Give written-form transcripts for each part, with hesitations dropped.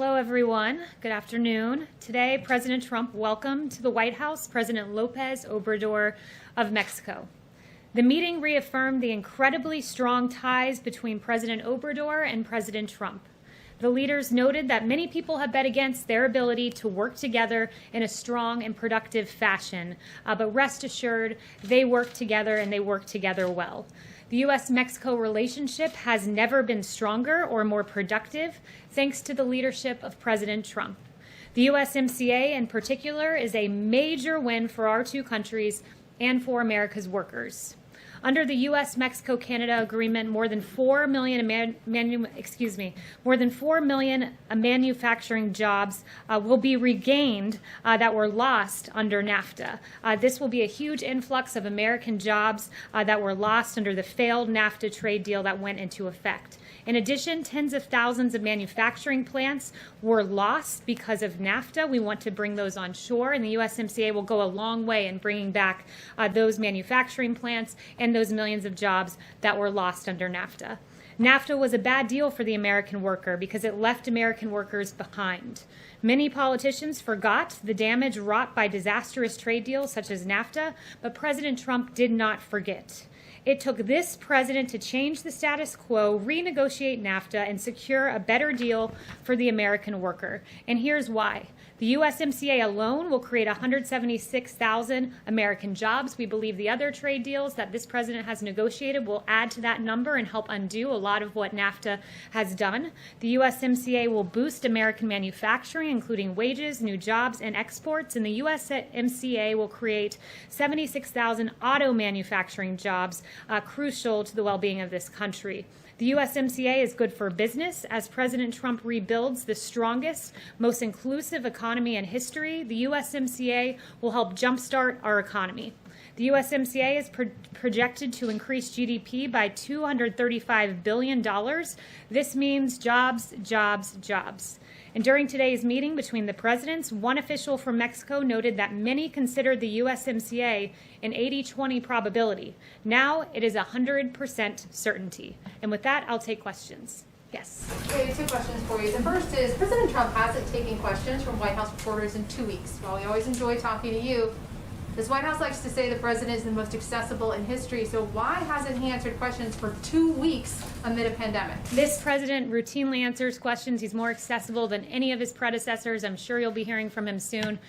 Hello, everyone. Good afternoon. Today, President Trump welcomed to the White House President Lopez Obrador of Mexico. The meeting reaffirmed the incredibly strong ties between President Obrador and President Trump. The leaders noted that many people have bet against their ability to work together in a strong and productive fashion, but rest assured, they work together and they work together well. The U.S.-Mexico relationship has never been stronger or more productive, thanks to the leadership of President Trump. The USMCA, in particular, is a major win for our two countries and for America's workers. Under the U.S.-Mexico-Canada agreement, more than 4 million manufacturing jobs will be regained that were lost under NAFTA. This will be a huge influx of American jobs that were lost under the failed NAFTA trade deal that went into effect. In addition, tens of thousands of manufacturing plants were lost because of NAFTA. We want to bring those on shore, and the USMCA will go a long way in bringing back those manufacturing plants and those millions of jobs that were lost under NAFTA. NAFTA was a bad deal for the American worker because it left American workers behind. Many politicians forgot the damage wrought by disastrous trade deals such as NAFTA, but President Trump did not forget. It took this president to change the status quo, renegotiate NAFTA, and secure a better deal for the American worker. And here's why. The USMCA alone will create 176,000 American jobs. We believe the other trade deals that this president has negotiated will add to that number and help undo a lot of what NAFTA has done. The USMCA will boost American manufacturing, including wages, new jobs, and exports. And the USMCA will create 76,000 auto manufacturing jobs, crucial to the well-being of this country. The USMCA is good for business. As President Trump rebuilds the strongest, most inclusive economy in history, the USMCA will help jumpstart our economy. The USMCA is projected to increase GDP by $235 billion. This means jobs, jobs, jobs. And during today's meeting between the presidents, one official from Mexico noted that many considered the USMCA an 80-20 probability. Now it is 100% certainty. And with that, I'll take questions. Yes? Okay, two questions for you. The first is, President Trump hasn't taken questions from White House reporters in 2 weeks. While we always enjoy talking to you, this White House likes to say the president is the most accessible in history, so why hasn't he answered questions for 2 weeks amid a pandemic? This president routinely answers questions. He's more accessible than any of his predecessors. I'm sure you'll be hearing from him soon.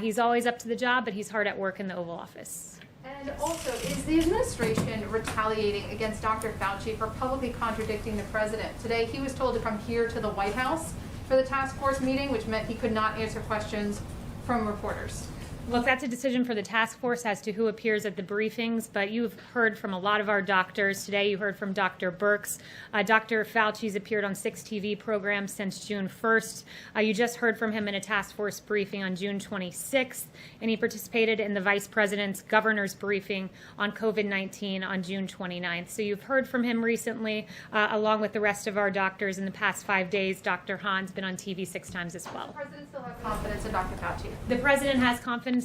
He's always up to the job, but he's hard at work in the Oval Office. And also, is the administration retaliating against Dr. Fauci for publicly contradicting the president? Today, he was told to come here to the White House for the task force meeting, which meant he could not answer questions from reporters. Look, that's a decision for the task force as to who appears at the briefings, but you've heard from a lot of our doctors. Today you heard from Dr. Birx. Dr. Fauci's appeared on 6 TV programs since June 1st. You just heard from him in a task force briefing on June 26th, and he participated in the vice president's governor's briefing on COVID-19 on June 29th. So you've heard from him recently, along with the rest of our doctors in the past 5 days. Dr. Hahn's been on TV 6 times as well. Does the president still have confidence in Dr. Fauci? The president has confidence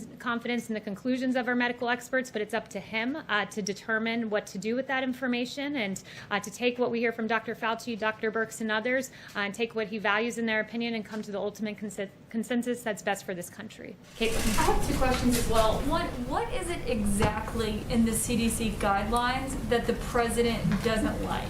in the conclusions of our medical experts, but it's up to him to determine what to do with that information and to take what we hear from Dr. Fauci, Dr. Birx, and others, and take what he values in their opinion and come to the ultimate consensus that's best for this country. Kayleigh. I have 2 questions as well. One, what is it exactly in the CDC guidelines that the president doesn't like?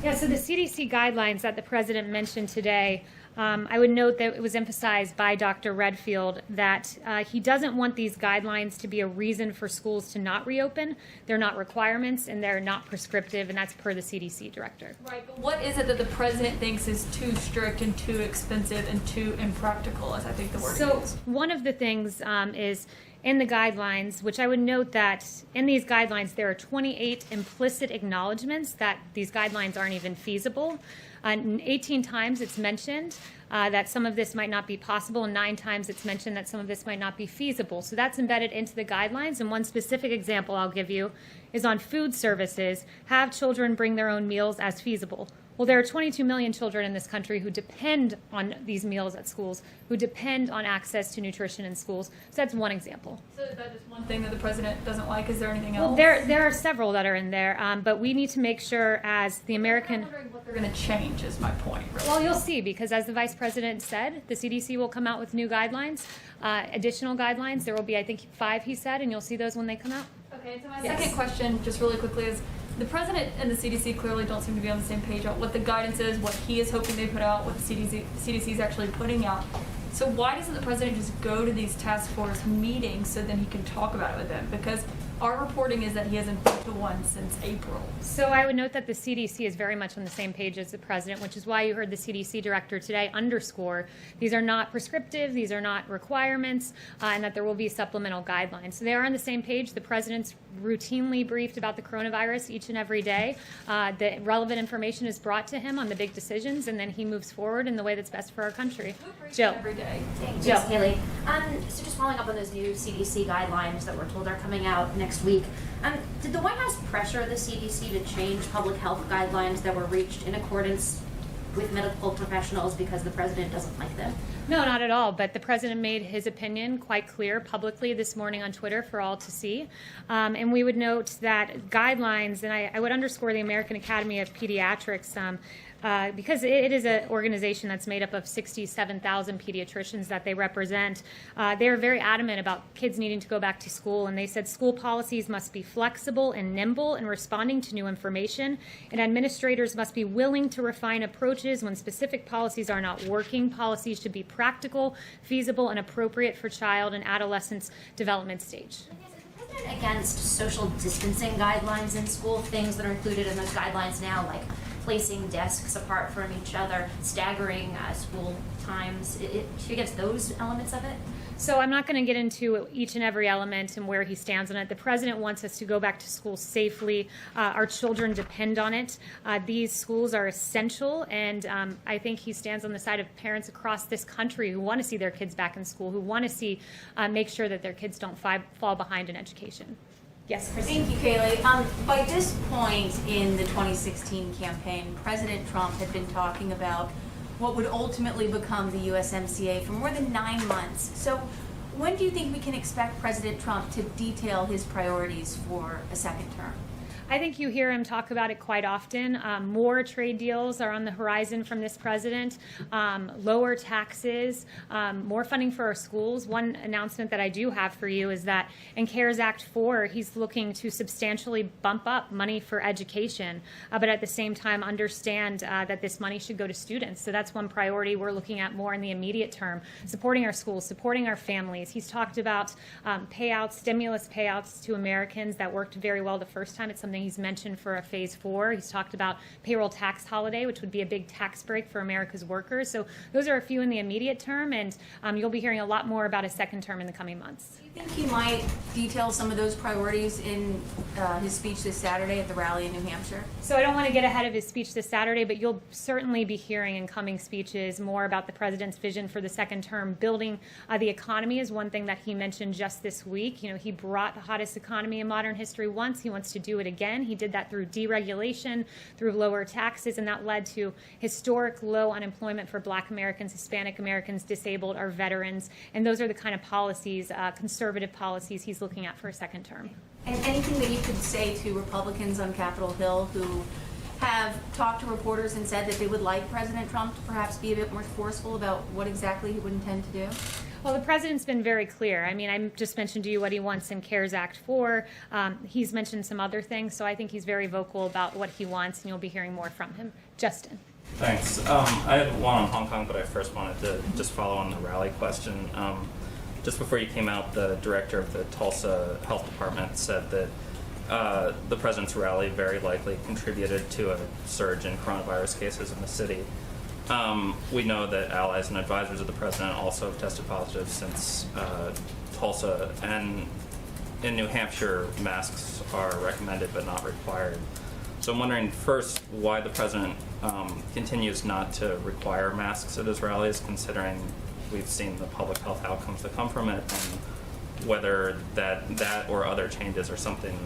Yeah, so the CDC guidelines that the president mentioned today, I would note that it was emphasized by Dr. Redfield that he doesn't want these guidelines to be a reason for schools to not reopen. They're not requirements and they're not prescriptive, and that's per the CDC director. Right, but what is it that the president thinks is too strict and too expensive and too impractical, as I think the word is? So one of the things is in the guidelines, which I would note that in these guidelines there are 28 implicit acknowledgments that these guidelines aren't even feasible. 18 times it's mentioned that some of this might not be possible, and 9 times it's mentioned that some of this might not be feasible. So that's embedded into the guidelines, and one specific example I'll give you is on food services. Have children bring their own meals as feasible. Well, there are 22 million children in this country who depend on these meals at schools, who depend on access to nutrition in schools. So that's one example. So is that just one thing that the president doesn't like? Is there anything else? Well, there are several that are in there, but we need to make sure as the American... I'm wondering what they're going to change is my point. Really. Well, you'll see, because as the Vice President said, the CDC will come out with new guidelines, additional guidelines. There will be, I think, 5, he said, and you'll see those when they come out. Okay, so my Yes. second question, just really quickly, is the president and the CDC clearly don't seem to be on the same page on what the guidance is, what he is hoping they put out, what the CDC is actually putting out. So why doesn't the president just go to these task force meetings so then he can talk about it with them? Because our reporting is that he hasn't been to one since April. So I would note that the CDC is very much on the same page as the president, which is why you heard the CDC director today underscore these are not prescriptive, these are not requirements, and that there will be supplemental guidelines. So they are on the same page. The president's routinely briefed about the coronavirus each and every day. The relevant information is brought to him on the big decisions, and then he moves forward in the way that's best for our country. Who briefs Jill. every day? Thanks, Jill. Kayleigh. So just following up on those new CDC guidelines that we're told are coming out next week, did the White House pressure the CDC to change public health guidelines that were reached in accordance with medical professionals because the president doesn't like them? No, not at all. But the president made his opinion quite clear publicly this morning on Twitter for all to see. And we would note that guidelines, and I would underscore the American Academy of Pediatrics, because it is an organization that's made up of 67,000 pediatricians that they represent. They are very adamant about kids needing to go back to school, and they said school policies must be flexible and nimble in responding to new information, and administrators must be willing to refine approaches when specific policies are not working. Policies should be practical, feasible, and appropriate for child and adolescent's development stage. Is the president against social distancing guidelines in school, things that are included in those guidelines now, like placing desks apart from each other, staggering school times? Is she against those elements of it? So I'm not going to get into each and every element and where he stands on it. The president wants us to go back to school safely. Our children depend on it. These schools are essential, and I think he stands on the side of parents across this country who want to see their kids back in school, who want to see make sure that their kids don't fall behind in education. Yes, Christine. Thank you, Kayleigh. By this point in the 2016 campaign, President Trump had been talking about what would ultimately become the USMCA for more than 9 months. So when do you think we can expect President Trump to detail his priorities for a second term? I think you hear him talk about it quite often. More trade deals are on the horizon from this president, lower taxes, more funding for our schools. One announcement that I do have for you is that in CARES Act 4, he's looking to substantially bump up money for education, but at the same time understand that this money should go to students. So that's one priority we're looking at more in the immediate term, supporting our schools, supporting our families. He's talked about payouts, stimulus payouts to Americans that worked very well the first time. It's something he's mentioned for a phase 4. He's talked about payroll tax holiday, which would be a big tax break for America's workers. So those are a few in the immediate term, and you'll be hearing a lot more about a second term in the coming months. Do you think he might detail some of those priorities in his speech this Saturday at the rally in New Hampshire? So I don't want to get ahead of his speech this Saturday, but you'll certainly be hearing in coming speeches more about the president's vision for the second term. Building the economy is one thing that he mentioned just this week. You know, he brought the hottest economy in modern history once. He wants to do it again. He did that through deregulation, through lower taxes, and that led to historic low unemployment for Black Americans, Hispanic Americans, disabled, our veterans, and those are the kind of policies, conservative policies he's looking at for a second term. And anything that you could say to Republicans on Capitol Hill who have talked to reporters and said that they would like President Trump to perhaps be a bit more forceful about what exactly he would intend to do? Well, the president's been very clear. I mean, I just mentioned to you what he wants in CARES Act 4. He's mentioned some other things, so I think he's very vocal about what he wants, and you'll be hearing more from him. Justin. Thanks. I had one on Hong Kong, but I first wanted to just follow on the rally question. Just before you came out, the director of the Tulsa Health Department said that the president's rally very likely contributed to a surge in coronavirus cases in the city. We know that allies and advisors of the president also have tested positive since Tulsa, and in New Hampshire, masks are recommended but not required. So I'm wondering first why the president continues not to require masks at his rallies, considering we've seen the public health outcomes that come from it, and whether that or other changes are something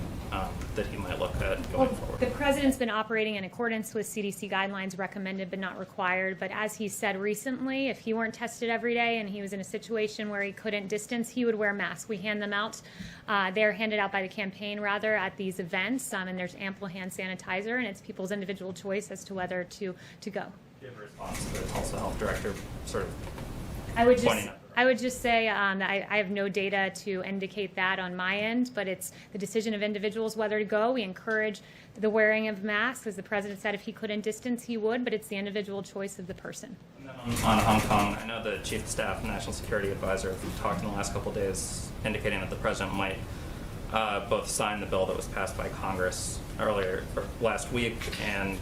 that he might look at going forward. The president's been operating in accordance with CDC guidelines, recommended but not required. But as he said recently, if he weren't tested every day and he was in a situation where he couldn't distance, he would wear masks. We hand them out. They're handed out by the campaign, rather, at these events, and there's ample hand sanitizer, and it's people's individual choice as to whether to go. Do you have a response to the Tulsa Health Director sort of pointing out? I would just say that I have no data to indicate that on my end, but it's the decision of individuals whether to go. We encourage the wearing of masks. As the president said, if he couldn't distance, he would, but it's the individual choice of the person. And then on Hong Kong, I know the Chief of Staff and National Security Advisor have talked in the last couple of days indicating that the president might both sign the bill that was passed by Congress last week and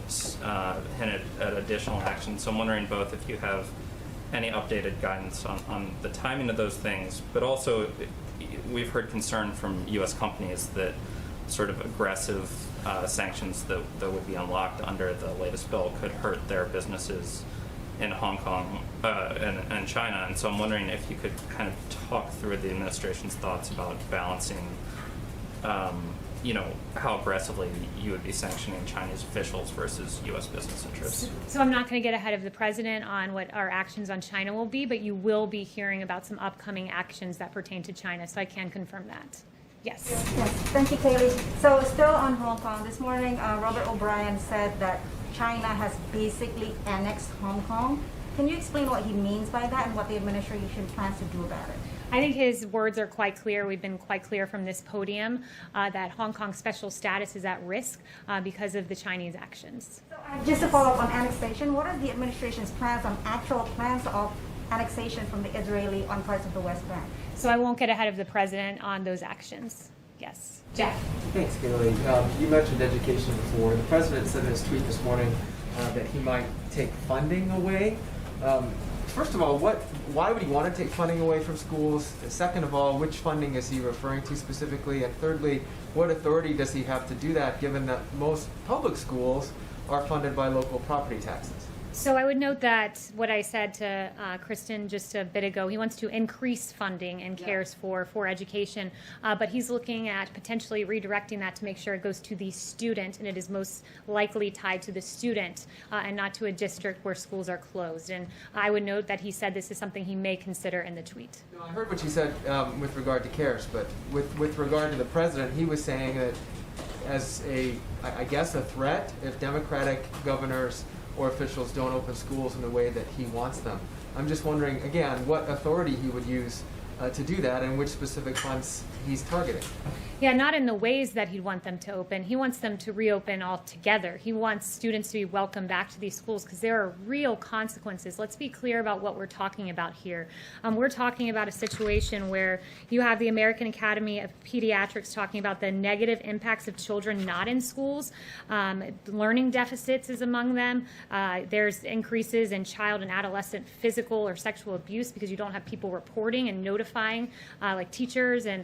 hinted at additional action. So I'm wondering both if you have any updated guidance on the timing of those things, but also we've heard concern from U.S. companies that sort of aggressive sanctions that would be unlocked under the latest bill could hurt their businesses in Hong Kong and China. And so I'm wondering if you could kind of talk through the administration's thoughts about balancing how aggressively you would be sanctioning Chinese officials versus U.S. business interests. So I'm not going to get ahead of the president on what our actions on China will be, but you will be hearing about some upcoming actions that pertain to China, so I can confirm that. Yes. Yes, thank you, Kayleigh. So still on Hong Kong, this morning Robert O'Brien said that China has basically annexed Hong Kong. Can you explain what he means by that and what the administration plans to do about it? I think his words are quite clear. We've been quite clear from this podium that Hong Kong's special status is at risk because of the Chinese actions. So, just to follow up on annexation, what are the administration's plans on actual plans of annexation from the Israeli on parts of the West Bank? So I won't get ahead of the president on those actions. Yes. Jack. Thanks, Kayleigh. You mentioned education before. The president said in his tweet this morning that he might take funding away. First of all, why would he want to take funding away from schools? Second of all, which funding is he referring to specifically? And thirdly, what authority does he have to do that, given that most public schools are funded by local property taxes? So I would note that what I said to Kristen just a bit ago, he wants to increase funding and CARES for education, but he's looking at potentially redirecting that to make sure it goes to the student, and it is most likely tied to the student and not to a district where schools are closed. And I would note that he said this is something he may consider in the tweet. I heard what you said with regard to CARES, but with regard to the president, he was saying that as I guess a threat if Democratic governors or officials don't open schools in the way that he wants them. I'm just wondering, again, what authority he would use to do that and which specific funds he's targeting. Yeah, not in the ways that he'd want them to open. He wants them to reopen altogether. He wants students to be welcomed back to these schools because there are real consequences. Let's be clear about what we're talking about here. We're talking about a situation where you have the American Academy of Pediatrics talking about the negative impacts of children not in schools. Learning deficits is among them. There's increases in child and adolescent physical or sexual abuse because you don't have people reporting and notifying, like teachers and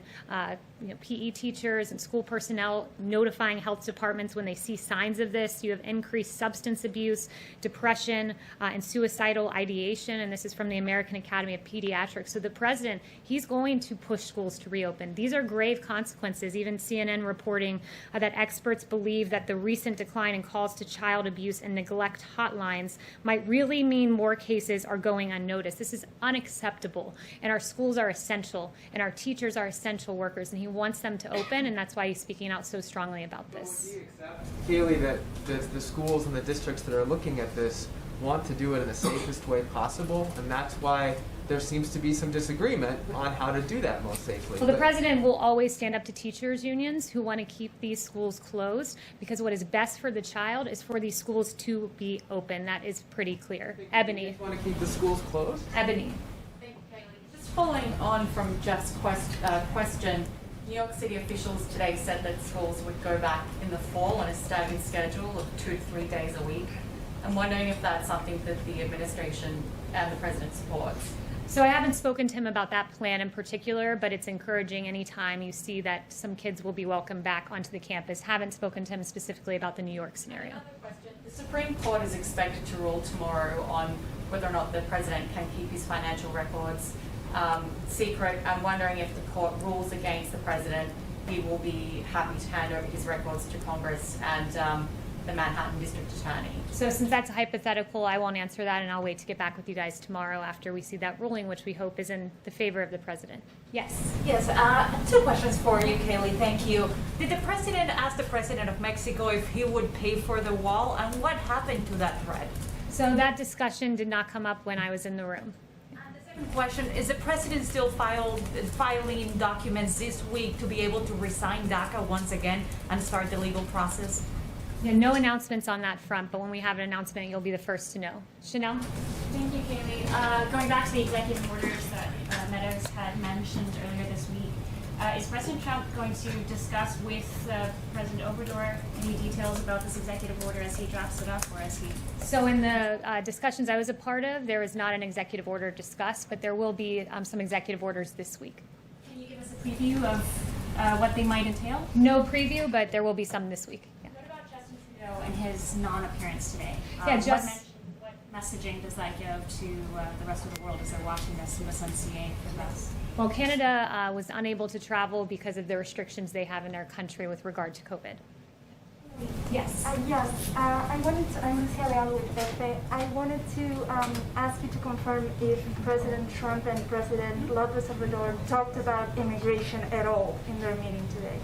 PE teachers and school personnel notifying health departments when they see signs of this. You have increased substance abuse, depression, and suicidal ideation, and this is from the American Academy of Pediatrics. So the president, he's going to push schools to reopen. These are grave consequences. Even CNN reporting that experts believe that the recent decline in calls to child abuse and neglect hotlines might really mean more cases are going unnoticed. This is unacceptable, and our schools are essential, and our teachers are essential workers, and he wants them to open, and that's why he's speaking out so strongly about this. Would he accept, Kayleigh, that the schools and the districts that are looking at this want to do it in the safest way possible, and that's why there seems to be some disagreement on how to do that most safely? Well, the president will always stand up to teachers unions who want to keep these schools closed because what is best for the child is for these schools to be open. That is pretty clear. Ebony. Want to keep the schools closed? Ebony. Thank you, Kayleigh. Just following on from Jeff's question, New York City officials today said that schools would go back in the fall on a staggered schedule of 2 to 3 days a week. I'm wondering if that's something that the administration and the president supports. So I haven't spoken to him about that plan in particular, but it's encouraging anytime you see that some kids will be welcomed back onto the campus. Haven't spoken to him specifically about the New York scenario. Another question. The Supreme Court is expected to rule tomorrow on whether or not the president can keep his financial records secret. I'm wondering if the court rules against the president, he will be happy to hand over his records to Congress and the Manhattan District Attorney. So since that's a hypothetical, I won't answer that, and I'll wait to get back with you guys tomorrow after we see that ruling, which we hope is in the favor of the president. Yes. Yes, two questions for you, Kayleigh. Thank you. Did the president ask the president of Mexico if he would pay for the wall, and what happened to that threat? So that discussion did not come up when I was in the room. And the second question, is the president still filing documents this week to be able to resign DACA once again and start the legal process? Yeah, no announcements on that front, but when we have an announcement, you'll be the first to know. Chanel? Thank you, Kayleigh. Going back to the executive orders that Meadows had mentioned earlier this week, is President Trump going to discuss with President Obrador any details about this executive order as he drafts it up, or as he? So in the discussions I was a part of, there was not an executive order discussed, but there will be some executive orders this week. Can you give us a preview of what they might entail? No preview, but there will be some this week. Yeah. What about Justin Trudeau and his non-appearance today? What messaging does that give to the rest of the world as they're watching this USMCA progress? Well, Canada was unable to travel because of the restrictions they have in their country with regard to COVID. Yes. I wanted to ask you to confirm if President Trump and President López Obrador talked about immigration at all in their meeting today.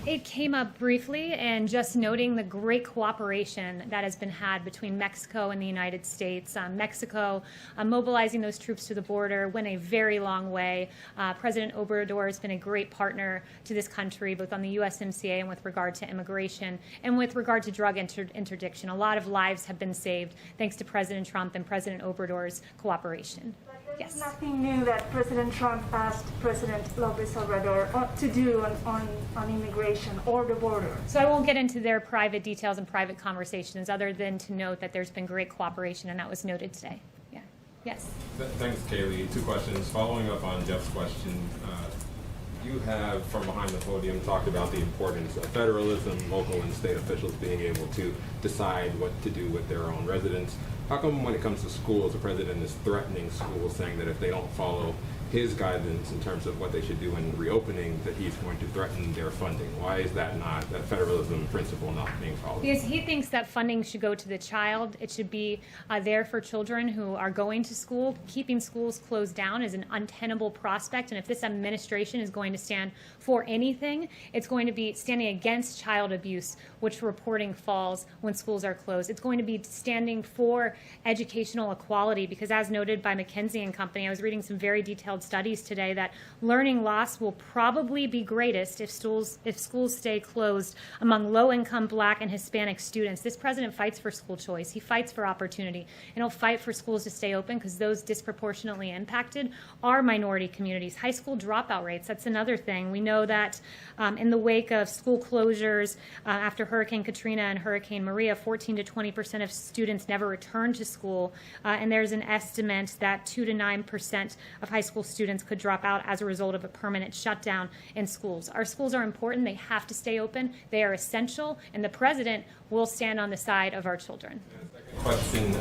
It came up briefly, and just noting the great cooperation that has been had between Mexico and the United States. Mexico mobilizing those troops to the border went a very long way. President Obrador has been a great partner to this country, both on the USMCA and with regard to immigration. And with regard to drug interdiction, a lot of lives have been saved thanks to President Trump and President Obrador's cooperation. Yes. There's nothing new that President Trump asked President López Obrador to do on immigration or the border. So I won't get into their private details and private conversations other than to note that there's been great cooperation, and that was noted today. Yeah. Yes. Thanks, Kayleigh. Two questions. Following up on Jeff's question, you have, from behind the podium, talked about the importance of federalism, local and state officials being able to decide what to do with their own residents. How come when it comes to schools, the president is threatening schools, saying that if they don't follow his guidance in terms of what they should do in reopening, that he's going to threaten their funding? Why is that federalism principle not being followed? Because he thinks that funding should go to the child. It should be there for children who are going to school. Keeping schools closed down is an untenable prospect, and if this administration is going to stand for anything, it's going to be standing against child abuse, which reporting falls when schools are closed. It's going to be standing for educational equality, because as noted by McKinsey and Company, I was reading some very detailed studies today that learning loss will probably be greatest if schools stay closed among low-income Black and Hispanic students. This president fights for school choice. He fights for opportunity, and he'll fight for schools to stay open because those disproportionately impacted are minority communities. High school dropout rates, that's another thing. We know that in the wake of school closures after Hurricane Katrina and Hurricane Maria, 14 to 20% of students never returned to school, and there's an estimate that 2 to 9% of high school students could drop out as a result of a permanent shutdown in schools. Our schools are important. They have to stay open. They are essential, and the president will stand on the side of our children. Second question,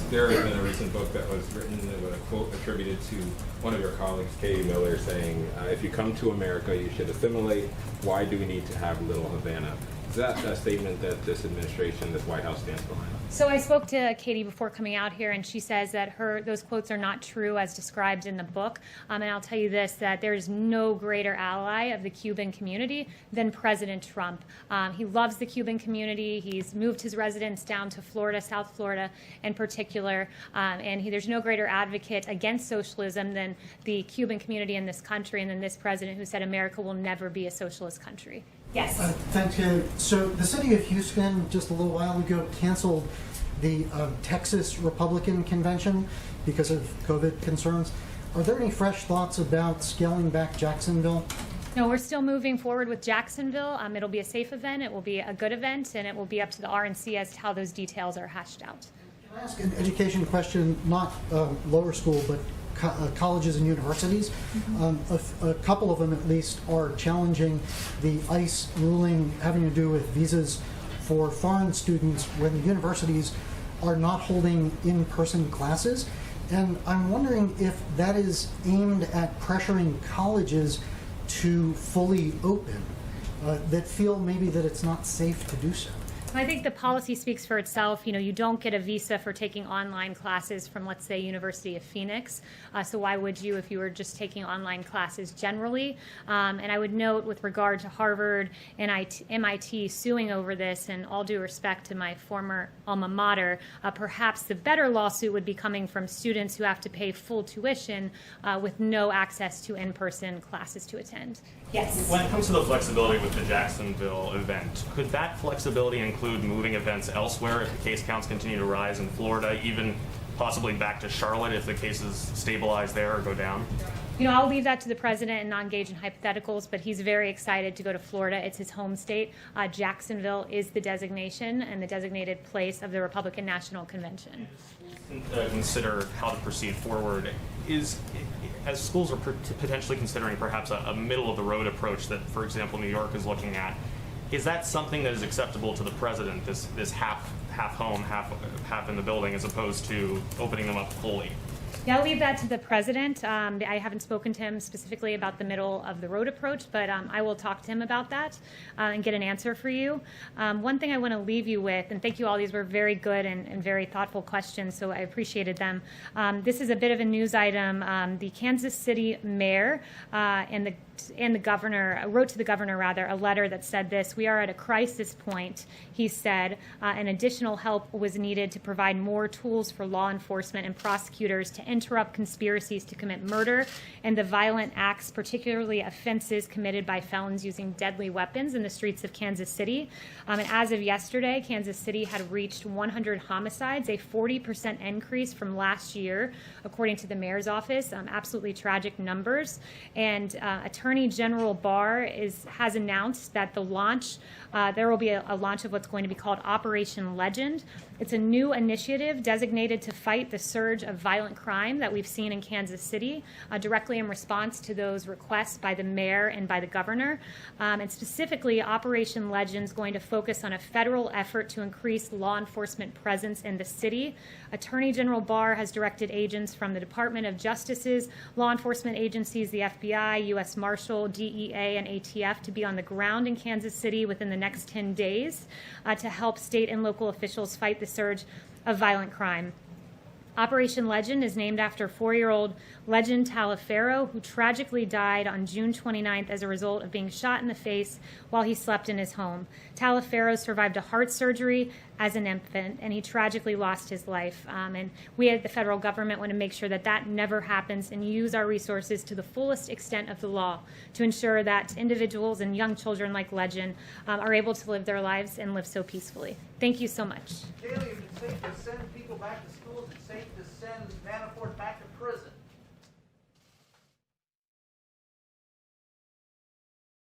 there has been a recent book that was written with a quote attributed to one of your colleagues, Katie Miller, saying, if you come to America, you should assimilate. Why do we need to have Little Havana? Is that a statement that this administration, this White House stands behind? So I spoke to Katie before coming out here, and she says that those quotes are not true as described in the book. And I'll tell you this, that there is no greater ally of the Cuban community than President Trump. He loves the Cuban community. He's moved his residence down to Florida, South Florida in particular. And there's no greater advocate against socialism than the Cuban community in this country, and than this president who said America will never be a socialist country. Yes. Thank you. So the city of Houston just a little while ago canceled the Texas Republican convention because of COVID concerns. Are there any fresh thoughts about scaling back Jacksonville? No, we're still moving forward with Jacksonville. It'll be a safe event. It will be a good event, and it will be up to the RNC as to how those details are hashed out. Can I ask an education question, not lower school, but colleges and universities? A couple of them at least are challenging the ICE ruling having to do with visas for foreign students when the universities are not holding in-person classes. And I'm wondering if that is aimed at pressuring colleges to fully open, that feel maybe that it's not safe to do so. I think the policy speaks for itself. You know, you don't get a visa for taking online classes from, let's say, University of Phoenix. So why would you if you were just taking online classes generally? And I would note with regard to Harvard and MIT suing over this, and all due respect to my former alma mater, perhaps the better lawsuit would be coming from students who have to pay full tuition with no access to in-person classes to attend. Yes. When it comes to the flexibility with the Jacksonville event, could that flexibility include moving events elsewhere if the case counts continue to rise in Florida, even possibly back to Charlotte if the cases stabilize there or go down? You know, I'll leave that to the president and not engage in hypotheticals, but he's very excited to go to Florida. It's his home state. Jacksonville is the designation and the designated place of the Republican National Convention. Consider how to proceed forward. As schools are potentially considering perhaps a middle-of-the-road approach that, for example, New York is looking at, is that something that is acceptable to the president, this half home, half in the building, as opposed to opening them up fully? Yeah, I'll leave that to the president. I haven't spoken to him specifically about the middle-of-the-road approach, but I will talk to him about that and get an answer for you. One thing I want to leave you with, and thank you all, these were very good and very thoughtful questions, so I appreciated them. This is a bit of a news item. The Kansas City mayor and the governor wrote to the governor a letter that said this: "We are at a crisis point," he said, and additional help was needed to provide more tools for law enforcement and prosecutors to interrupt conspiracies to commit murder and the violent acts, particularly offenses committed by felons using deadly weapons in the streets of Kansas City. And as of yesterday, Kansas City had reached 100 homicides, a 40% increase from last year, according to the mayor's office. Absolutely tragic numbers. And Attorney General Barr has announced that there will be a launch of what's going to be called Operation Legend. It's a new initiative designated to fight the surge of violent crime that we've seen in Kansas City, directly in response to those requests by the mayor and by the governor. And specifically, Operation Legend is going to focus on a federal effort to increase law enforcement presence in the city. Attorney General Barr has directed agents from the Department of Justice's law enforcement agencies, the FBI, U.S. Marshal, DEA, and ATF, to be on the ground in Kansas City within the next 10 days to help state and local officials fight the surge of violent crime. Operation Legend is named after 4-year-old Legend Taliaferro, who tragically died on June 29th as a result of being shot in the face while he slept in his home. Taliaferro survived a heart surgery as an infant, and he tragically lost his life. And we at the federal government want to make sure that that never happens and use our resources to the fullest extent of the law to ensure that individuals and young children like Legend are able to live their lives and live so peacefully. Thank you so much. Kayleigh, is it safe to send people back to schools? Is it safe to send Manafort